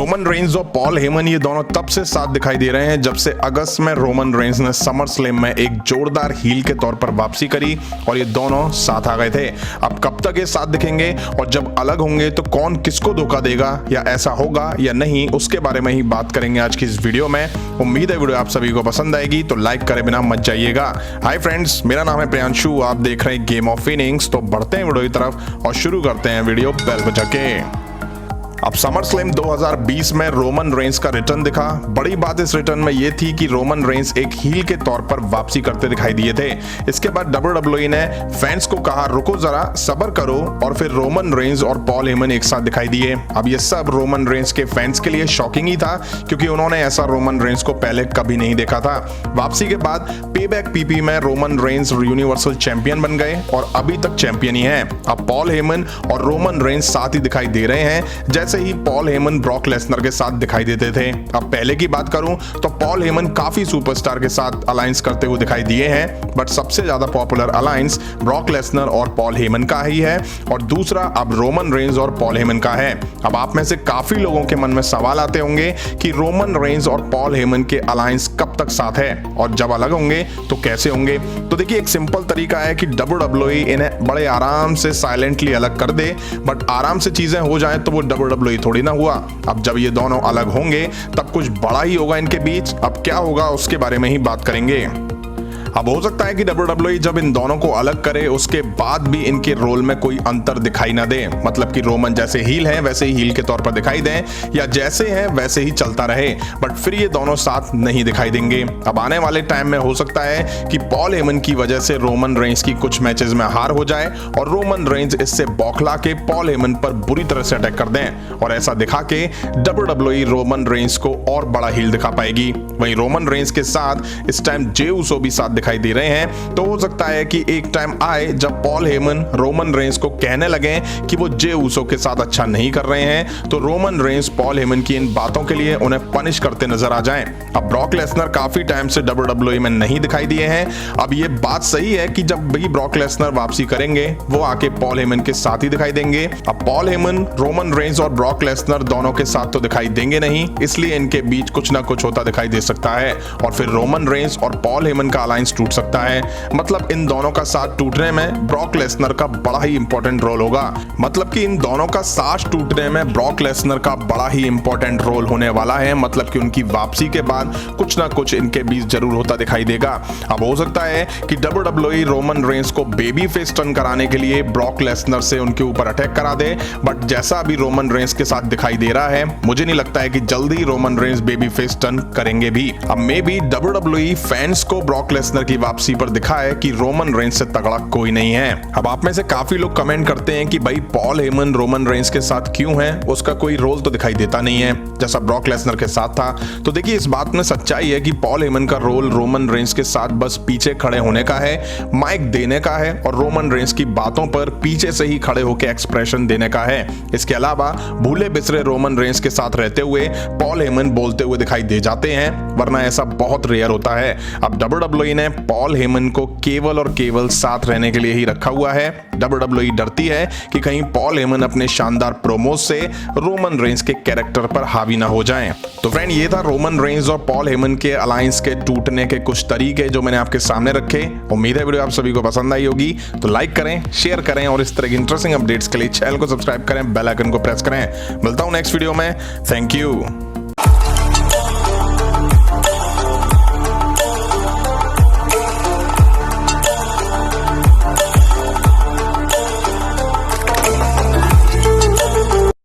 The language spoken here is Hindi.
रोमन रेंज और पॉल हेमन ये दोनों तब से साथ दिखाई दे रहे हैं जब से अगस्त में रोमन रेंज ने समर स्लैम में एक जोरदार हील के तौर पर वापसी करी और ये दोनों साथ आ गए थे। अब कब तक ये साथ दिखेंगे और जब अलग होंगे तो कौन किसको धोखा देगा या ऐसा होगा या नहीं, उसके बारे में ही बात करेंगे आज की इस वीडियो में। उम्मीद है वीडियो आप सभी को पसंद आएगी, तो लाइक करे बिना मत जाइएगा। हाय फ्रेंड्स, मेरा नाम है प्रियांशु, आप देख रहे हैं गेम ऑफ विनिंग्स। तो बढ़ते हैं वीडियो की तरफ और शुरू करते हैं वीडियो बेल बजा के। अब समर स्लैम 2020 में रोमन रेंज का रिटर्न दिखा। बड़ी बात इस रिटर्न में यह थी कि रोमन रेंज एक हील के तौर पर वापसी करते दिखाई दिए थे। इसके बाद WWE ने फैंस को कहा रुको जरा, सब्र करो, और फिर रोमन रेंज और पॉल हेमन एक साथ दिखाई दिए। अब ये सब रोमन रेंज के फैंस के लिए शॉकिंग ही था, क्योंकि उन्होंने ऐसा रोमन रेंज को पहले कभी नहीं देखा था। वापसी के बाद पेबैक पीपी में रोमन रेंज यूनिवर्सल चैंपियन बन गए और अभी तक चैंपियन ही हैं। अब पॉल हेमन और रोमन रेंज साथ ही दिखाई दे रहे हैं, जैसे ही पॉल हेमन ब्रॉक लेसनर के साथ दिखाई देते थे। अब पहले की बात करूं तो पॉल हेमन काफी सुपरस्टार के साथ अलायंस करते हुए दिखाई दिए हैं, बट सबसे ज्यादा पॉपुलर अलायंस ब्रॉक लेसनर और पॉल हेमन का ही है, और दूसरा अब रोमन रेंज और पॉल हेमन का है। अब आप में से काफी लोगों के मन में सवाल आते होंगे कि रोमन रेंज और पॉल हेमन के अलायंस कब तक साथ है और जब अलग होंगे तो कैसे होंगे। तो देखिए, एक सिंपल तरीका है कि WWE इन्हें बड़े आराम से साइलेंटली अलग कर दे, बट आराम से चीजें हो जाए तो वो WWE थोड़ी ना हुआ। अब जब ये दोनों अलग होंगे तब कुछ बड़ा ही होगा इनके बीच। अब क्या होगा उसके बारे में ही बात करेंगे। अब हो सकता है कि WWE जब इन दोनों को अलग करे उसके बाद भी इनके रोल में कोई अंतर दिखाई ना दे, मतलब कि रोमन जैसे हील हैं वैसे ही हील के तौर पर दिखाई दें, या जैसे हैं वैसे ही चलता रहे, बट फिर ये दोनों साथ नहीं दिखाई देंगे। अब आने वाले टाइम में हो सकता है कि पॉल हेमन की वजह से रोमन रेंज की कुछ मैचेस में हार हो जाए और रोमन रेंज इससे बौखला के पॉल हेमन पर बुरी तरह से अटैक कर दें, और ऐसा दिखा के WWE रोमन रेंज को और बड़ा हील दिखा पाएगी। वहीं रोमन रेंज के साथ इस टाइम जे उसो भी साथ दिखाई दे रहे हैं, तो हो सकता है कि एक टाइम आए जब पॉल हेमन रोमन रेंज को कहने लगे कि वो जे उसो के साथ अच्छा नहीं कर रहे हैं, तो रोमन रेंज पॉल हेमन की इन बातों के लिए उन्हें पनिश करते नजर आ जाएं। अब ब्रॉक लेसनर काफी टाइम से WWE में नहीं दिखाई दिए हैं। अब ये बात सही है कि जब भी ब्रॉक लेसनर वापसी करेंगे वो आके पॉल हेमन के साथ ही दिखाई देंगे। अब पॉल हेमन, रोमन रेंज और ब्रॉक लेसनर दोनों के साथ तो दिखाई देंगे नहीं, इसलिए इनके बीच कुछ ना कुछ होता दिखाई दे सकता है, और फिर रोमन रेंज और पॉल हेमन का अलायंस टूट सकता है। मतलब इन दोनों का साथ टूटने में ब्रॉक लेसनर का बड़ा ही इंपॉर्टेंट रोल होगा। मतलब कि इन दोनों का साथ टूटने में ब्रॉक लेसनर का बड़ा ही इंपॉर्टेंट रोल होने वाला है। मतलब कि उनकी वापसी के बाद कुछ ना कुछ इनके बीच जरूर होता दिखाई देगा। अब हो सकता है कि WWE रोमन रेंज को बेबी फेस टर्न कराने के लिए ब्रॉक लेसनर से उनके ऊपर अटैक करा दे, बट जैसा अभी रोमन रेंज के साथ दिखाई दे रहा है, मुझे नहीं लगता है कि जल्दी Roman Reigns baby face turn करेंगे भी। अब मे बी WWE फैंस को ब्रॉक लेसनर की वापसी पर दिखाए कि रोमन रेंज से तगड़ा कोई नहीं है। अब आप में से काफी लोग कमेंट करते हैं कि भाई पॉल हेमन रोमन रेंज के साथ क्यों है, उसका कोई रोल तो दिखाई देता नहीं है जैसा ब्रॉक लेसनर के साथ था। तो देखिए, इस बात में सच्चाई है कि पॉल हेमन का रोल रोमन रेंज के साथ बस पीछे खड़े होने का है, माइक देने का है, और रोमन रेंज की बातों पर पीछे से ही खड़े होकर एक्सप्रेशन देने का है। इसके अलावा भूले बिसरे रोमन रेंज के साथ रहते हुए पॉल हेमन बोलते हुए दिखाई दे जाते हैं, वरना ऐसा बहुत रेयर होता है। अब WWE ने पॉल हेमन को केवल और केवल साथ रहने के लिए ही रखा हुआ है। WWE डरती है कि कहीं पॉल हेमन अपने शानदार प्रोमोज से रोमन रेंज के कैरेक्टर पर हावी ना हो जाएं। तो फ्रेंड, ये था रोमन रेंज और पॉल हेमन के अलायंस के टूटने के कुछ तरीके जो मैंने आपके सामने रखे। उम्मीद है वीडियो आप सभी को पसंद आई होगी, तो लाइक करें, शेयर करें, और इस तरह की इंटरेस्टिंग अपडेट्स के लिए चैनल को सब्सक्राइब करें, बेल आइकन को प्रेस करें। मिलता हूं नेक्स्ट वीडियो में। Thank you.